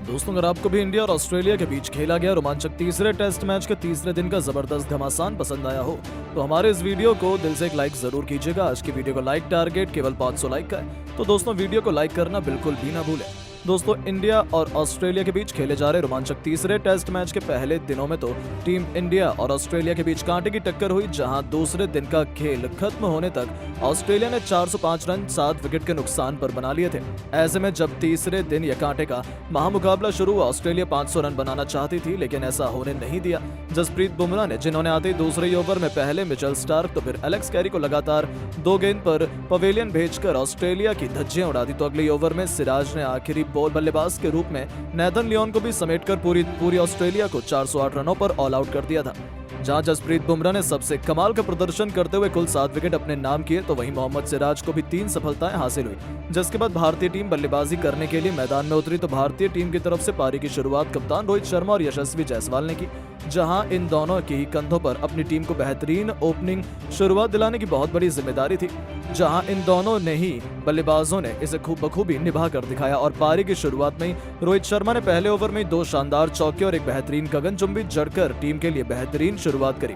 दोस्तों, अगर आपको भी इंडिया और ऑस्ट्रेलिया के बीच खेला गया रोमांचक तीसरे टेस्ट मैच के तीसरे दिन का जबरदस्त घमासान पसंद आया हो तो हमारे इस वीडियो को दिल से एक लाइक जरूर कीजिएगा। आज की वीडियो को लाइक टारगेट केवल 500 लाइक का है, तो दोस्तों वीडियो को लाइक करना बिल्कुल भी ना भूलें। दोस्तों, इंडिया और ऑस्ट्रेलिया के बीच खेले जा रहे रोमांचक तीसरे टेस्ट मैच के पहले दिनों में तो टीम इंडिया और ऑस्ट्रेलिया के बीच कांटे की टक्कर हुई, जहां दूसरे दिन का खेल खत्म होने तक ऑस्ट्रेलिया ने 405 रन 7 विकेट के नुकसान पर बना लिए थे। ऐसे में जब तीसरे दिन यह कांटे का महामुकाबला शुरू हुआ, ऑस्ट्रेलिया 500 रन बनाना चाहती थी, लेकिन ऐसा होने नहीं दिया। जसप्रीत बुमराह ने, जिन्होंने आते ही दूसरे ओवर में पहले मिचेल स्टार्क तो फिर एलेक्स कैरी को लगातार 2 गेंद पर पवेलियन भेजकर ऑस्ट्रेलिया की धज्जियां उड़ा दी, तो अगले ओवर में सिराज ने आखिरी बल्लेबाज के रूप में नेथन लियोन को भी समेटकर पूरी ऑस्ट्रेलिया को 408 रनों पर ऑल आउट कर दिया था। जहां जसप्रीत बुमराह ने सबसे कमाल का प्रदर्शन करते हुए कुल 7 विकेट अपने नाम किए, तो वहीं मोहम्मद सिराज को भी 3 सफलताएं हासिल हुई। जिसके बाद भारतीय टीम बल्लेबाजी करने के लिए मैदान में उतरी, तो भारतीय टीम की तरफ से पारी की शुरुआत कप्तान रोहित शर्मा और यशस्वी जायसवाल ने की, जहां इन दोनों के ही कंधों पर अपनी टीम को बेहतरीन ओपनिंग शुरुआत दिलाने की बहुत बड़ी जिम्मेदारी थी। जहां इन दोनों ने ही बल्लेबाजों ने इसे खूब बखूबी निभा कर दिखाया और पारी की शुरुआत में ही रोहित शर्मा ने पहले ओवर में 2 शानदार चौके और एक बेहतरीन गगनचुंबी जड़कर टीम के लिए बेहतरीन शुरुआत करी,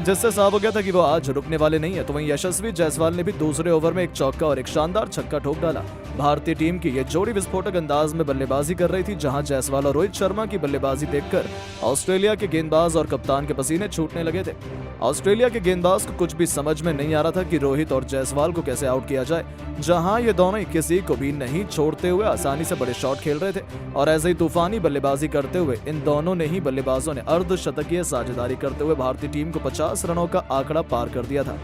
जिससे साफ हो गया था कि वो आज रुकने वाले नहीं है। तो वहीं यशस्वी जायसवाल ने भी दूसरे ओवर में एक चौका और एक शानदार छक्का ठोक डाला। भारतीय टीम की ये जोड़ी विस्फोटक अंदाज में बल्लेबाजी कर रही थी, जहां जायसवाल और रोहित शर्मा की बल्लेबाजी देखकर ऑस्ट्रेलिया के गेंदबाज और कप्तान के पसीने छूटने लगे थे। ऑस्ट्रेलिया के गेंदबाज को कुछ भी समझ में नहीं आ रहा था कि रोहित और जायसवाल को कैसे आउट किया जाए, जहां ये दोनों ही किसी को भी नहीं छोड़ते हुए आसानी से बड़े शॉट खेल रहे थे। और ऐसे ही तूफानी बल्लेबाजी करते हुए इन दोनों ने ही बल्लेबाजों ने अर्धशतकीय साझेदारी करते हुए भारतीय टीम को 50 रनों का आंकड़ा पार कर दिया था।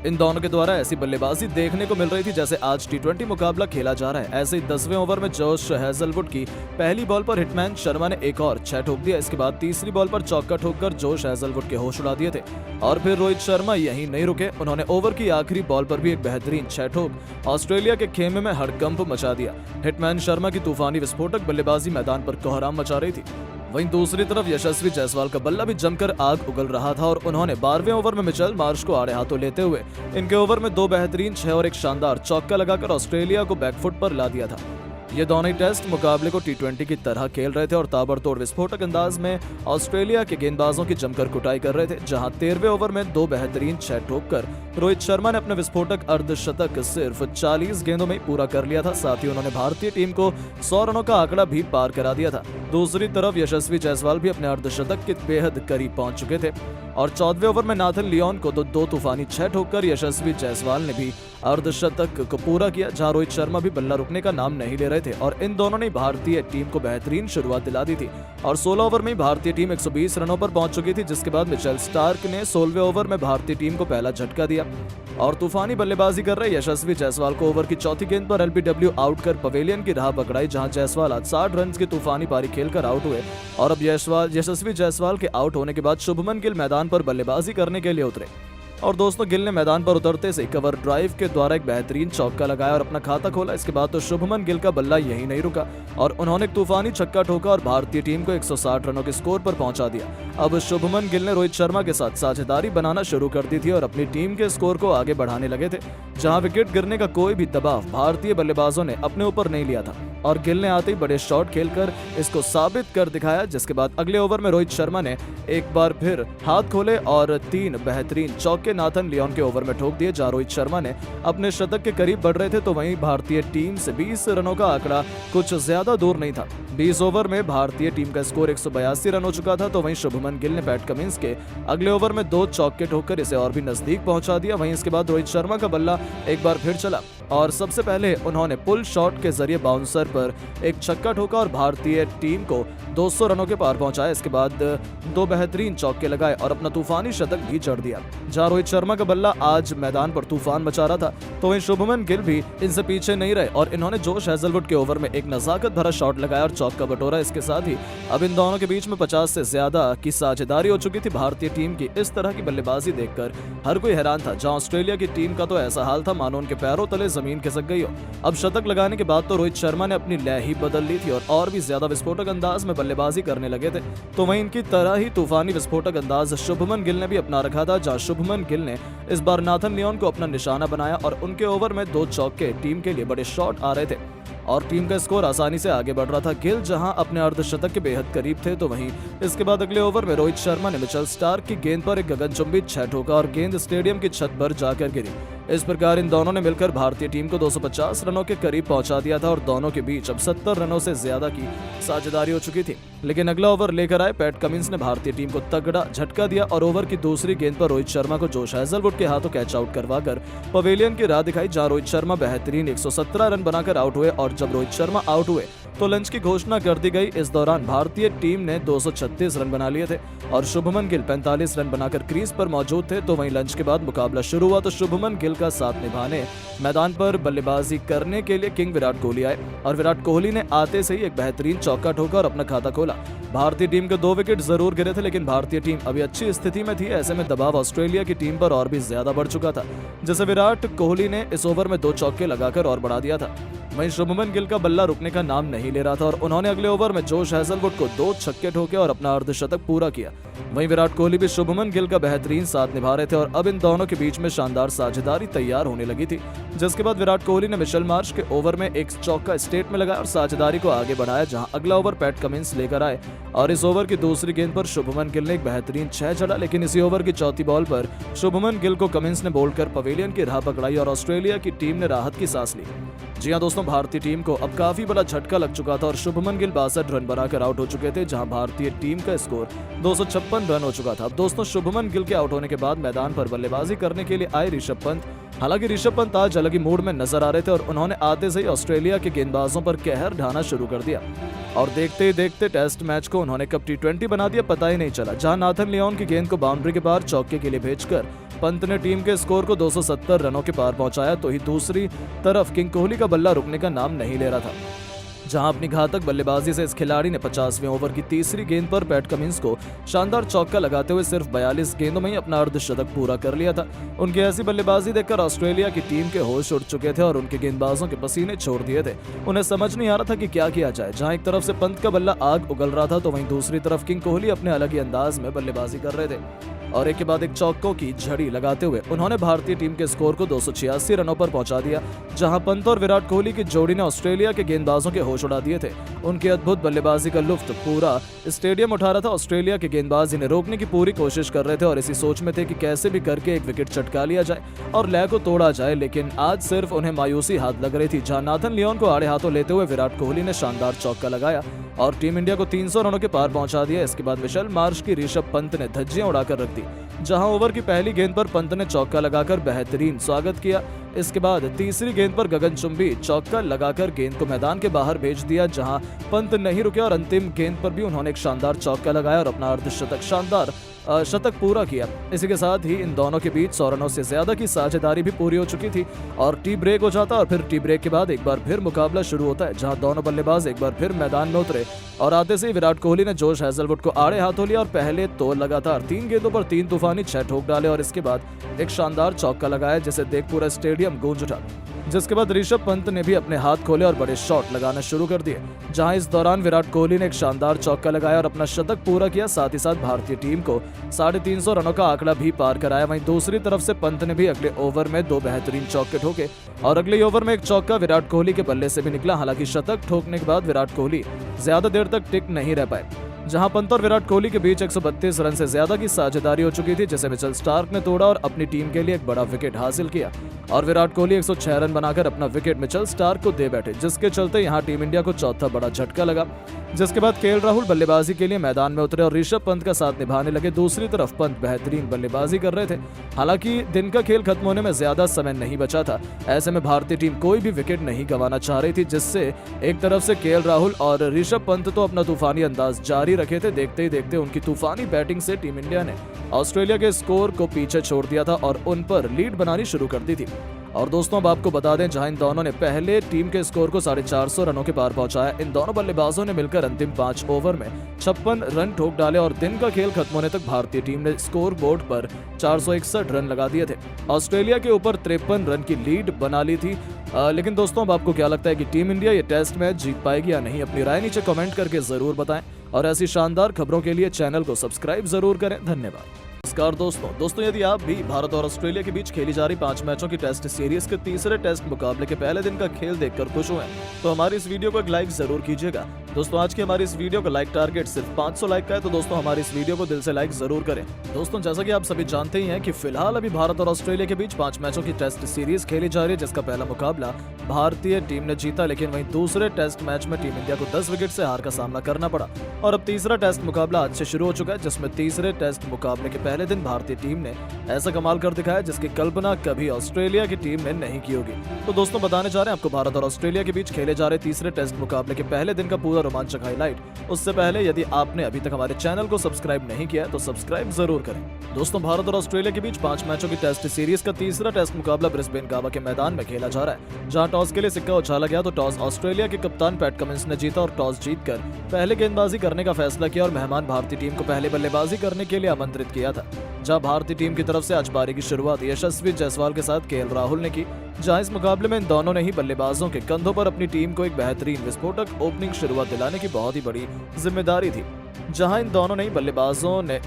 इन दोनों के द्वारा ऐसी बल्लेबाजी देखने को मिल रही थी जैसे आज टी20 मुकाबला खेला जा रहा है। ऐसे ही 10वें ओवर में जोश हेजलवुड की पहली बॉल पर हिटमैन शर्मा ने एक और 6 ठोक दिया। इसके बाद तीसरी बॉल पर चौका ठोककर जोश हेजलवुड के होश उड़ा दिए थे। और फिर रोहित शर्मा यहीं नहीं रुके, उन्होंने ओवर की आखिरी बॉल पर भी एक बेहतरीन 6 ठोक ऑस्ट्रेलिया के खेमे में हड़कंप मचा दिया। हिटमैन शर्मा की तूफानी विस्फोटक बल्लेबाजी मैदान पर कोहराम मचा रही थी। वहीं दूसरी तरफ यशस्वी जायसवाल का बल्ला भी जमकर आग उगल रहा था और उन्होंने 12वें ओवर में मिचेल मार्श को आड़े हाथों लेते हुए इनके ओवर में 2 बेहतरीन 6 और एक शानदार चौका लगाकर ऑस्ट्रेलिया को बैकफुट पर ला दिया था। ये दोनों ही टेस्ट मुकाबले को टी20 की तरह खेल रहे थे और ताबड़तोड़ विस्फोटक अंदाज में ऑस्ट्रेलिया के गेंदबाजों की जमकर कुटाई कर रहे थे। जहां 13वें ओवर में 2 बेहतरीन 6 ठोककर रोहित शर्मा ने अपना विस्फोटक अर्धशतक सिर्फ 40 गेंदों में पूरा कर लिया था। साथ ही उन्होंने भारतीय टीम को 100 रनों का आंकड़ा भी पार करा दिया था। दूसरी तरफ यशस्वी जायसवाल भी अपने अर्धशतक के बेहद करीब पहुंच चुके थे और 14वें ओवर में नेथन लियोन को तो 2 तूफानी 6 ठोककर यशस्वी जायसवाल ने भी अर्धशतक को पूरा किया, जहां रोहित शर्मा भी बल्ला रुकने का नाम नहीं ले रहे थे और इन दोनों ने भारतीय टीम को बेहतरीन शुरुआत दिला दी थी। और 16 ओवर में भारतीय टीम 120 रनों पर पहुंच चुकी थी, जिसके बाद मिचेल स्टार्क ने 16वें ओवर में भारतीय टीम को पहला झटका दिया और तूफानी बल्लेबाजी कर रहे यशस्वी जायसवाल को ओवर की चौथी गेंद पर एलबीडब्ल्यू आउट कर पवेलियन की राह पकड़ाई, जहां जायसवाल आज 60 रन की तूफानी पारी खेलकर आउट हुए। और अब यशस्वी जायसवाल के आउट होने के बाद शुभमन गिल मैदान पर बल्लेबाजी करने के लिए उतरे और दोस्तों गिल ने मैदान पर उतरते से कवर ड्राइव के द्वारा एक बेहतरीन चौका लगाया और अपना खाता खोला। इसके बाद तो शुभमन गिल का बल्ला यहीं नहीं रुका और उन्होंने एक तूफानी छक्का ठोका और भारतीय टीम को 160 रनों के स्कोर पर पहुंचा दिया। अब शुभमन गिल ने रोहित शर्मा के साथ साझेदारी बनाना शुरू कर दी थी और अपनी टीम के स्कोर को आगे बढ़ाने लगे थे, जहां विकेट गिरने का कोई भी दबाव भारतीय बल्लेबाजों ने अपने ऊपर नहीं लिया था और गिल ने आते ही बड़े शॉट खेलकर इसको साबित कर दिखाया। जिसके बाद अगले ओवर में रोहित शर्मा ने एक बार फिर हाथ खोले और 3 बेहतरीन चौके नाथन लियोन के ओवर में ठोक दिए, जहां रोहित शर्मा ने अपने शतक के करीब बढ़ रहे थे। तो वहीं भारतीय टीम से 20 रनों का आंकड़ा कुछ ज्यादा दूर नहीं था। 20 ओवर में भारतीय टीम का स्कोर 182 रन हो चुका था। तो वहीं शुभमन गिल ने पैट कमिंस के अगले ओवर में 2 चौके ठोककर इसे और भी नजदीक पहुंचा दिया। वहीं इसके बाद रोहित शर्मा का बल्ला एक बार फिर चला और सबसे पहले उन्होंने पुल शॉट के जरिए बाउंसर पर एक छक्का ठोका और भारतीय टीम को 200 रनों के पार पहुंचाया। इसके बाद 2 बेहतरीन चौके लगाए और अपना तूफानी शतक भी जड़ दिया। जहां रोहित शर्मा का बल्ला आज मैदान पर तूफान मचा रहा था, तो वहीं शुभमन गिल भी इनसे पीछे नहीं रहे और इन्होंने जोश हेजलवुड के ओवर में एक नजाकत भरा शॉट लगाया और चौका बटोरा। इसके साथ ही अब इन दोनों के बीच में 50 से ज्यादा की साझेदारी हो चुकी थी। भारतीय टीम की इस तरह की बल्लेबाजी देखकर हर कोई हैरान था, जहां ऑस्ट्रेलिया की टीम का तो ऐसा हाल था मानो उनके पैरों तले जमीन खिसक गई हो। अब शतक लगाने के बाद तो रोहित शर्मा ने अपनी लय ही बदल ली थी और भी ज्यादा विस्फोटक अंदाज में बल्लेबाजी करने लगे थे। तो वहीं इनकी तरह ही तूफानी विस्फोटक अंदाज शुभमन गिल ने भी अपना रखा था, जहां शुभमन गिल ने इस बार नाथन लियोन को अपना निशाना बनाया और उनके ओवर में 2 चौके टीम के लिए बड़े शॉट आ रहे थे और टीम का स्कोर आसानी से आगे बढ़ रहा था। गिल जहां अपने अर्धशतक के बेहद करीब थे, तो वहीं इसके बाद अगले ओवर में रोहित शर्मा ने मिचेल स्टार्क की गेंद पर एक गगनचुंबी 6 ठोका और गेंद स्टेडियम की छत पर जाकर गिरी। इस प्रकार इन दोनों ने मिलकर भारतीय टीम को 250 रनों के करीब पहुंचा दिया था और दोनों के बीच अब 70 रनों से ज्यादा की साझेदारी हो चुकी थी। लेकिन अगला ओवर लेकर आए पैट कमिंस ने भारतीय टीम को तगड़ा झटका दिया और ओवर की दूसरी गेंद पर रोहित शर्मा को जोश हेजलवुड के हाथों कैच आउट करवाकर पवेलियन की राह दिखाई, जहां रोहित शर्मा बेहतरीन 117 रन बनाकर आउट हुए। और जब रोहित शर्मा आउट हुए तो लंच की घोषणा कर दी गई। इस दौरान भारतीय टीम ने 236 रन बना लिए थे और शुभमन गिल 45 रन बनाकर क्रीज पर मौजूद थे। तो वहीं लंच के बाद मुकाबला शुरू हुआ तो शुभमन गिल का साथ निभाने मैदान पर बल्लेबाजी करने के लिए किंग विराट कोहली आए और विराट कोहली ने आते से ही एक बेहतरीन चौका ठोका और अपना खाता खोला। भारतीय टीम के 2 विकेट जरूर गिरे थे, लेकिन भारतीय टीम अभी अच्छी स्थिति में थी। ऐसे में दबाव ऑस्ट्रेलिया की टीम पर और भी ज्यादा बढ़ चुका था, जैसे विराट कोहली ने इस ओवर में 2 चौके लगाकर और बढ़ा दिया था। वहीं शुभमन गिल का बल्ला रुकने का नाम नहीं ले रहा था और उन्होंने अगले ओवर में जोश हेजलवुड को 2 छक्के ठोके और अपना अर्धशतक पूरा किया। वहीं विराट कोहली भी शुभमन गिल का बेहतरीन साथ निभा रहे थे और अब इन दोनों के बीच में शानदार साझेदारी तैयार होने लगी थी, जिसके बाद विराट कोहली ने मिशेल मार्श के ओवर में एक चौका स्टेट में लगाया और साझेदारी को आगे बढ़ाया, जहां अगला ओवर पैट कमिंस लेकर आए और इस ओवर की दूसरी गेंद पर शुभमन गिल ने एक बेहतरीन 6 जड़ा। लेकिन इसी ओवर की चौथी बॉल पर शुभमन गिल को कमिंस ने बोल्ड कर पवेलियन की राह पकड़ाई और ऑस्ट्रेलिया की टीम ने राहत की सांस ली। जी हां दोस्तों, भारतीय टीम को अब काफी बड़ा झटका लग चुका था और शुभमन गिल 62 रन बनाकर आउट हो चुके थे, जहां भारतीय टीम का स्कोर 256 रन हो चुका था। अब दोस्तों, शुभमन गिल के आउट होने के बाद मैदान पर बल्लेबाजी करने के लिए आए ऋषभ पंत। हालांकि ऋषभ पंत आज अलग ही मूड में नजर आ रहे थे और उन्होंने आते से ही ऑस्ट्रेलिया के गेंदबाजों पर कहर ढाना शुरू कर दिया और देखते ही देखते टेस्ट मैच को उन्होंने कब T20 बना दिया पता ही नहीं चला। जहां नाथन लियोन की गेंद को बाउंड्री के पार चौके के लिए भेजकर पंत ने टीम के स्कोर को 270 रनों के पार पहुंचाया, तो ही दूसरी तरफ किंग कोहली का बल्ला रुकने का नाम नहीं ले रहा था। जहां अपनी घातक बल्लेबाजी से इस खिलाड़ी ने 50वें ओवर की तीसरी गेंद पर पैट कमिंस को शानदार चौका लगाते हुए सिर्फ 42 गेंदों में ही अपना अर्धशतक पूरा कर लिया था। उनकी ऐसी बल्लेबाजी देखकर ऑस्ट्रेलिया की टीम के होश उड़ चुके थे और उनके गेंदबाजों के पसीने छोड़ दिए थे। उन्हें समझ नहीं आ रहा था कि क्या किया जाए। जहां एक तरफ से पंत का बल्ला आग उगल रहा था, तो वहीं दूसरी तरफ किंग कोहली अपने अलग ही अंदाज में बल्लेबाजी कर रहे थे और एक के बाद एक चौकों की झड़ी लगाते हुए उन्होंने भारतीय टीम के स्कोर को 286 रनों पर पहुंचा दिया। जहां पंत और विराट कोहली की जोड़ी ने ऑस्ट्रेलिया के गेंदबाजों के होश उड़ा दिए थे। उनकी अद्भुत बल्लेबाजी का लुत्फ पूरा स्टेडियम उठा रहा था। ऑस्ट्रेलिया के गेंदबाज इन्हें रोकने की पूरी कोशिश कर रहे थे और इसी सोच में थे कि कैसे भी करके एक विकेट चटका लिया जाए और लय को तोड़ा जाए, लेकिन आज सिर्फ उन्हें मायूसी हाथ लग रही थी। जहां नाथन लियोन को आड़े हाथों लेते हुए विराट कोहली ने शानदार चौका लगाया और टीम इंडिया को 300 रनों के पार पहुंचा दिया। इसके बाद मिशेल मार्श की ऋषभ पंत ने धज्जियां उड़ाकर रख दी। जहां ओवर की पहली गेंद पर पंत ने चौका लगाकर बेहतरीन स्वागत किया। इसके बाद तीसरी गेंद पर गगनचुंबी चौका लगाकर गेंद को मैदान के बाहर भेज दिया, जहां पंत नहीं रुके और अंतिम गेंद पर भी उन्होंने एक शानदार चौका लगाया और अपना अर्धशतक शानदार शतक पूरा किया। इसी के साथ ही इन दोनों के बीच 100 रनों से ज्यादा की साझेदारी भी पूरी हो चुकी थी और टी ब्रेक हो जाता और फिर टी ब्रेक के बाद एक बार फिर मुकाबला शुरू होता है, जहां दोनों बल्लेबाज एक बार फिर मैदान में उतरे और आते से ही विराट कोहली ने जोश हेजलवुड को आड़े हाथों लिया और पहले तो लगातार 3 गेंदों पर 3 तूफानी 6 ठोक डाले और इसके बाद एक शानदार चौका लगाया, जिसे देख पूरा स्टेडियम गूंज उठा। जिसके बाद ऋषभ पंत ने भी अपने हाथ खोले और बड़े शॉट लगाना शुरू कर दिए। जहां इस दौरान विराट कोहली ने एक शानदार चौका लगाया और अपना शतक पूरा किया, साथ ही साथ भारतीय टीम को 350 रनों का आंकड़ा भी पार कराया। वहीं दूसरी तरफ से पंत ने भी अगले ओवर में 2 बेहतरीन चौके ठोके और अगले ओवर में एक चौका विराट कोहली के बल्ले से भी निकला। हालांकि शतक ठोकने के बाद विराट कोहली ज्यादा देर तक टिक नहीं रह पाए। जहां पंत और विराट कोहली के बीच 132 रन से ज्यादा की साझेदारी हो चुकी थी, जिसे मिचेल स्टार्क ने तोड़ा और अपनी टीम के लिए एक बड़ा विकेट हासिल किया और विराट कोहली 106 रन बनाकर अपना विकेट मिचेल स्टार्क को दे बैठे, जिसके चलते यहां टीम इंडिया को चौथा बड़ा झटका लगा। जिसके बाद केएल राहुल बल्लेबाजी के लिए मैदान में उतरे और ऋषभ पंत का साथ निभाने लगे। दूसरी तरफ पंत बेहतरीन बल्लेबाजी कर रहे थे। हालांकि दिन का खेल खत्म होने में ज्यादा समय नहीं बचा था, ऐसे में भारतीय टीम कोई भी विकेट नहीं गंवाना चाह रही थी, जिससे एक तरफ से केएल राहुल और ऋषभ पंत तो अपना तूफानी अंदाज जारी रखे थे। देखते ही देखते उनकी तूफानी बैटिंग से टीम इंडिया ने ऑस्ट्रेलिया के स्कोर को पीछे छोड़ दिया था और उन पर लीड बनानी शुरू कर दी थी। और दोस्तों, अब आपको बता दें, जहां इन दोनों ने पहले टीम के स्कोर को 450 रनों के पार पहुंचाया, इन दोनों बल्लेबाजों ने मिलकर अंतिम 5 ओवर में 56 रन ठोक डाले और दिन का खेल खत्म होने तक भारतीय टीम ने स्कोर बोर्ड पर 461 रन लगा दिए थे। ऑस्ट्रेलिया के ऊपर 53 रन की लीड बना ली थी। लेकिन दोस्तों, अब आपको क्या लगता है कि टीम इंडिया ये टेस्ट मैच जीत पाएगी या नहीं? अपनी राय नीचे कमेंट करके जरूर बताएं और ऐसी शानदार खबरों के लिए चैनल को सब्सक्राइब जरूर करें। धन्यवाद। नमस्कार दोस्तों यदि आप भी भारत और ऑस्ट्रेलिया के बीच खेली जा रही 5 मैचों की टेस्ट सीरीज के तीसरे टेस्ट मुकाबले के पहले दिन का खेल देखकर खुश हुए तो हमारी इस वीडियो को एक लाइक जरूर कीजिएगा। दोस्तों आज की हमारी इस वीडियो का लाइक टारगेट सिर्फ 500 लाइक का है, तो दोस्तों हमारी इस वीडियो को दिल से लाइक जरूर करें। दोस्तों जैसा कि आप सभी जानते ही हैं कि फिलहाल अभी भारत और ऑस्ट्रेलिया के बीच 5 मैचों की टेस्ट सीरीज खेली जा रही है, जिसका पहला मुकाबला भारतीय टीम ने जीता, लेकिन वहीं दूसरे टेस्ट मैच में टीम इंडिया को 10 विकेट से हार का सामना करना पड़ा। और अब तीसरा टेस्ट मुकाबला आज से शुरू हो चुका है, जिसमें तीसरे टेस्ट मुकाबले के पहले दिन भारतीय टीम ने ऐसा कमाल कर दिखाया जिसकी कल्पना कभी ऑस्ट्रेलिया की टीम ने नहीं की होगी। तो दोस्तों बताने जा रहे हैं आपको भारत और ऑस्ट्रेलिया के बीच खेले जा रहे तीसरे टेस्ट मुकाबले के पहले दिन का पूरा रोमांचक हाईलाइट। उससे पहले यदि आपने अभी तक हमारे चैनल को सब्सक्राइब नहीं किया है तो सब्सक्राइब जरूर करें। दोस्तों भारत और ऑस्ट्रेलिया के बीच 5 मैचों की टेस्ट सीरीज का तीसरा टेस्ट मुकाबला ब्रिस्बेन गावा के मैदान में खेला जा रहा है, जहां टॉस के लिए सिक्का उछाला गया तो टॉस ऑस्ट्रेलिया के कप्तान पैट कमिंस ने जीता और टॉस जीतकर पहले गेंदबाजी करने का फैसला किया और मेहमान भारतीय टीम को पहले बल्लेबाजी करने के लिए आमंत्रित किया था। जहां भारतीय टीम की तरफ से आज पारी की शुरुआत यशस्वी जायसवाल के साथ केएल राहुल ने की, जहां इस मुकाबले में इन दोनों ने ही बल्लेबाजों के कंधों पर अपनी टीम को एक बेहतरीन विस्फोटक ओपनिंग शुरुआत दिलाने की बहुत ही बड़ी जिम्मेदारी थी। जहां इन दोनों ने ही बल्लेबाजों ने